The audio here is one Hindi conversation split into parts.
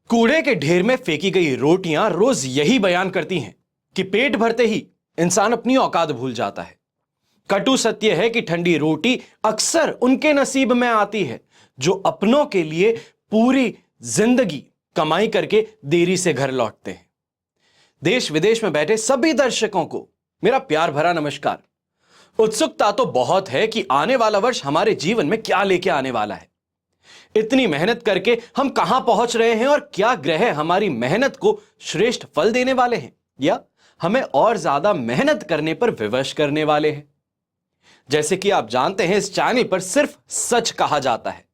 कूड़े के ढेर में फेंकी गई रोटियां रोज यही बयान करती हैं कि पेट भरते ही इंसान अपनी औकात भूल जाता है। कटु सत्य है कि ठंडी रोटी अक्सर उनके नसीब में आती है जो अपनों के लिए पूरी जिंदगी कमाई करके देरी से घर लौटते हैं। देश विदेश में बैठे सभी दर्शकों को मेरा प्यार भरा नमस्कार। उत्सुकता तो बहुत है कि आने वाला वर्ष हमारे जीवन में क्या लेके आने वाला है। इतनी मेहनत करके हम कहां पहुंच रहे हैं और क्या ग्रह हमारी मेहनत को श्रेष्ठ फल देने वाले हैं या हमें और ज्यादा मेहनत करने पर विवश करने वाले हैं। जैसे कि आप जानते हैं, इस चैनल पर सिर्फ सच कहा जाता है,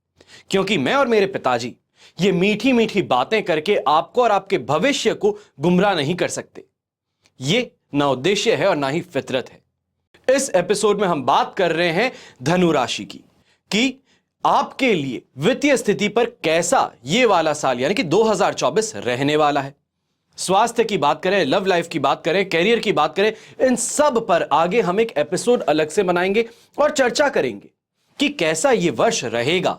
क्योंकि मैं और मेरे पिताजी ये मीठी मीठी बातें करके आपको और आपके भविष्य को गुमराह नहीं कर सकते। ये ना उद्देश्य है और ना ही फितरत है। इस एपिसोड में हम बात कर रहे हैं धनु राशि की कि आपके लिए वित्तीय स्थिति पर कैसा ये वाला साल यानी कि 2024 रहने वाला है। स्वास्थ्य की बात करें, लव लाइफ की बात करें, कैरियर की बात करें, इन सब पर आगे हम एक एपिसोड अलग से बनाएंगे और चर्चा करेंगे कि कैसा ये वर्ष रहेगा।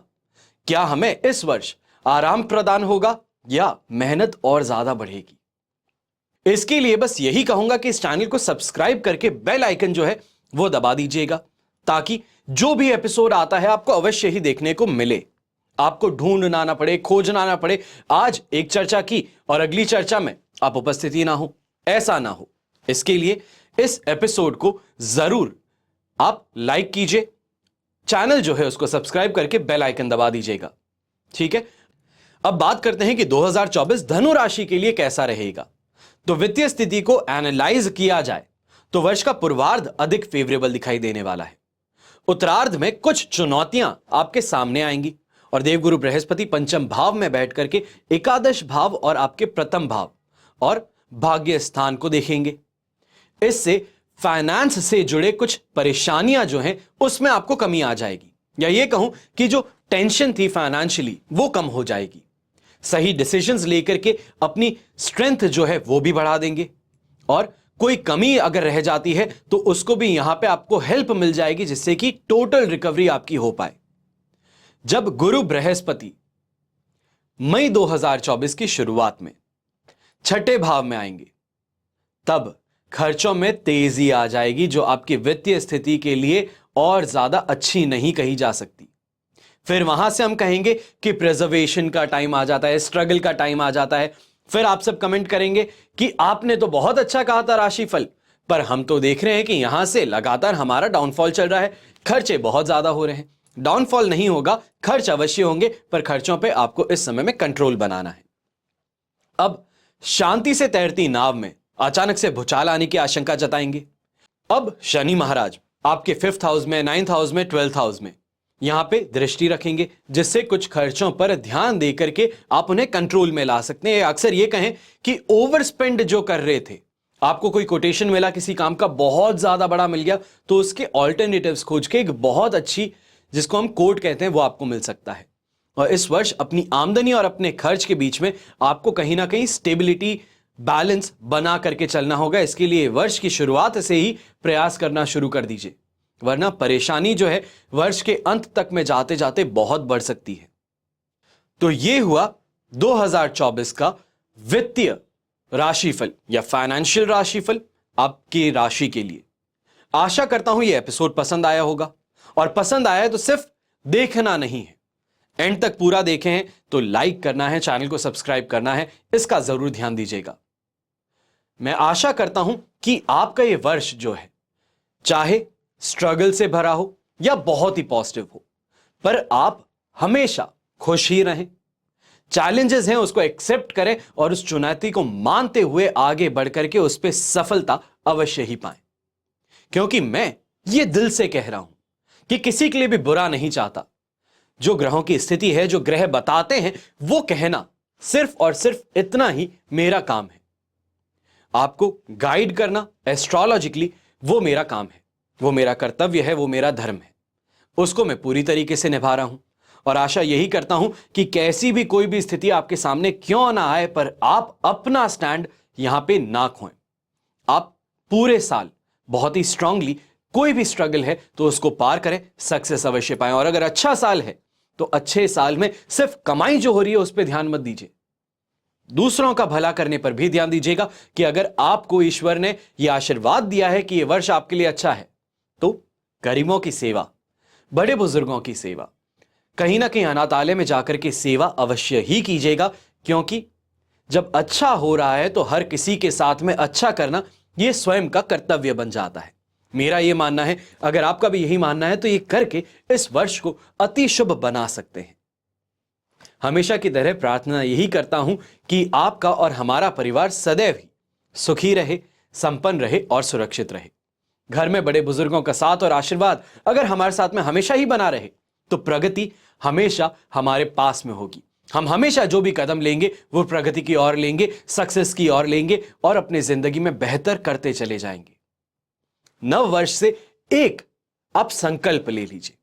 क्या हमें इस वर्ष आराम प्रदान होगा या मेहनत और ज्यादा बढ़ेगी। इसके लिए बस यही कहूंगा कि इस चैनल को सब्सक्राइब करके बेल आइकन जो है वो दबा दीजिएगा, ताकि जो भी एपिसोड आता है आपको अवश्य ही देखने को मिले। आपको ढूंढना ना पड़े, खोजना ना पड़े। आज एक चर्चा की और अगली चर्चा में आप उपस्थित ही ना हो, ऐसा ना हो। इसके लिए इस एपिसोड को जरूर आप लाइक कीजिए, चैनल जो है उसको सब्सक्राइब करके बेल आइकन दबा दीजिएगा। ठीक है, अब बात करते हैं कि 2024 धनु राशि के लिए कैसा रहेगा। तो वित्तीय स्थिति को एनालाइज किया जाए तो वर्ष का पूर्वार्ध अधिक फेवरेबल दिखाई देने वाला है। उत्तरार्ध में कुछ चुनौतियां आपके सामने आएंगी और देवगुरु बृहस्पति पंचम भाव में बैठ करके एकादश भाव और आपके प्रथम भाव और भाग्य स्थान को देखेंगे। इससे फाइनेंस से जुड़े कुछ परेशानियां जो हैं उसमें आपको कमी आ जाएगी, या ये कहूं कि जो टेंशन थी फाइनेंशियली वो कम हो जाएगी। सही डिसीजंस लेकर के अपनी स्ट्रेंथ जो है वो भी बढ़ा देंगे और कोई कमी अगर रह जाती है तो उसको भी यहां पे आपको हेल्प मिल जाएगी, जिससे कि टोटल रिकवरी आपकी हो पाए। जब गुरु बृहस्पति मई 2024 की शुरुआत में छठे भाव में आएंगे तब खर्चों में तेजी आ जाएगी, जो आपकी वित्तीय स्थिति के लिए और ज्यादा अच्छी नहीं कही जा सकती। फिर वहां से हम कहेंगे कि प्रिजर्वेशन का टाइम आ जाता है, स्ट्रगल का टाइम आ जाता है। फिर आप सब कमेंट करेंगे कि आपने तो बहुत अच्छा कहा था राशिफल, पर हम तो देख रहे हैं कि यहां से लगातार हमारा डाउनफॉल चल रहा है, खर्चे बहुत ज्यादा हो रहे हैं। डाउनफॉल नहीं होगा, खर्च अवश्य होंगे, पर खर्चों पे आपको इस समय में कंट्रोल बनाना है। अब शांति से तैरती नाव में अचानक से भूचाल आने की आशंका जताएंगे। अब शनि महाराज आपके 5th हाउस में, 9th हाउस में, 12th हाउस में यहां पे दृष्टि रखेंगे, जिससे कुछ खर्चों पर ध्यान देकर के आप उन्हें कंट्रोल में ला सकते हैं। अक्सर ये कहें कि ओवर स्पेंड जो कर रहे थे, आपको कोई कोटेशन मिला किसी काम का, बहुत ज्यादा बड़ा मिल गया, तो उसके ऑल्टरनेटिव्स खोज के एक बहुत अच्छी, जिसको हम कोट कहते हैं, वो आपको मिल सकता है। और इस वर्ष अपनी आमदनी और अपने खर्च के बीच में आपको कहीं ना कहीं स्टेबिलिटी, बैलेंस बना करके चलना होगा। इसके लिए वर्ष की शुरुआत से ही प्रयास करना शुरू कर दीजिए, वरना परेशानी जो है वर्ष के अंत तक में जाते जाते बहुत बढ़ सकती है। तो ये हुआ 2024 का वित्तीय राशिफल या फाइनेंशियल राशिफल आपकी राशि के लिए। आशा करता हूं ये एपिसोड पसंद आया होगा, और पसंद आया है तो सिर्फ देखना नहीं है, एंड तक पूरा देखें हैं तो लाइक करना है, चैनल को सब्सक्राइब करना है, इसका जरूर ध्यान दीजिएगा। मैं आशा करता हूं कि आपका ये वर्ष जो है, चाहे स्ट्रगल से भरा हो या बहुत ही पॉजिटिव हो, पर आप हमेशा खुश ही रहें। चैलेंजेस हैं उसको एक्सेप्ट करें और उस चुनौती को मानते हुए आगे बढ़कर के उस पर सफलता अवश्य ही पाएं। क्योंकि मैं ये दिल से कह रहा हूं कि किसी के लिए भी बुरा नहीं चाहता। जो ग्रहों की स्थिति है, जो ग्रह बताते हैं, वो कहना सिर्फ और सिर्फ इतना ही मेरा काम है। आपको गाइड करना एस्ट्रोलॉजिकली वो मेरा काम है, वो मेरा कर्तव्य है, वो मेरा धर्म है। उसको मैं पूरी तरीके से निभा रहा हूं और आशा यही करता हूं कि कैसी भी कोई भी स्थिति आपके सामने क्यों ना आए, पर आप अपना स्टैंड यहां पे ना खोएं। आप पूरे साल बहुत ही स्ट्रांगली, कोई भी स्ट्रगल है तो उसको पार करें, सक्सेस अवश्य पाएं। और अगर अच्छा साल है तो अच्छे साल में सिर्फ कमाई जो हो रही है उस पर ध्यान मत दीजिए, दूसरों का भला करने पर भी ध्यान दीजिएगा कि अगर आपको ईश्वर ने यह आशीर्वाद दिया है कि यह वर्ष आपके लिए अच्छा है, तो गरीबों की सेवा, बड़े बुजुर्गों की सेवा, कहीं ना कहीं अनाथालय में जाकर के सेवा अवश्य ही कीजिएगा, क्योंकि जब अच्छा हो रहा है तो हर किसी के साथ में अच्छा करना यह स्वयं का कर्तव्य बन जाता है। मेरा यह मानना है, अगर आपका भी यही मानना है तो ये करके इस वर्ष को अति शुभ बना सकते हैं। हमेशा की तरह प्रार्थना यही करता हूं कि आपका और हमारा परिवार सदैव ही सुखी रहे, संपन्न रहे और सुरक्षित रहे। घर में बड़े बुजुर्गों का साथ और आशीर्वाद अगर हमारे साथ में हमेशा ही बना रहे तो प्रगति हमेशा हमारे पास में होगी। हम हमेशा जो भी कदम लेंगे वो प्रगति की ओर लेंगे, सक्सेस की ओर लेंगे और अपनी जिंदगी में बेहतर करते चले जाएंगे। नव वर्ष से एक आप संकल्प ले लीजिए,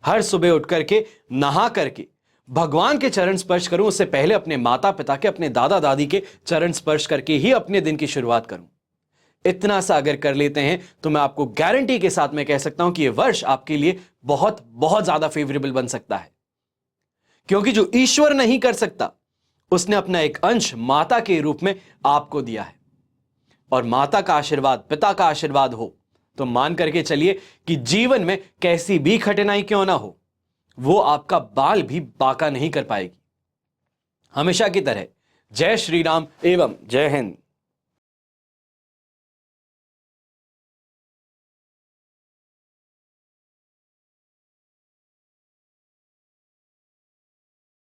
हर सुबह उठ करके नहा करके भगवान के चरण स्पर्श करूं, उससे पहले अपने माता पिता के, अपने दादा दादी के चरण स्पर्श करके ही अपने दिन की शुरुआत करूं। इतना सा अगर कर लेते हैं तो मैं आपको गारंटी के साथ में कह सकता हूं कि यह वर्ष आपके लिए बहुत बहुत ज्यादा फेवरेबल बन सकता है, क्योंकि जो ईश्वर नहीं कर सकता उसने अपना एक अंश माता के रूप में आपको दिया है। और माता का आशीर्वाद, पिता का आशीर्वाद हो तो मान करके चलिए कि जीवन में कैसी भी कठिनाई क्यों ना हो, वो आपका बाल भी बांका नहीं कर पाएगी। हमेशा की तरह जय श्री राम एवं जय हिंद।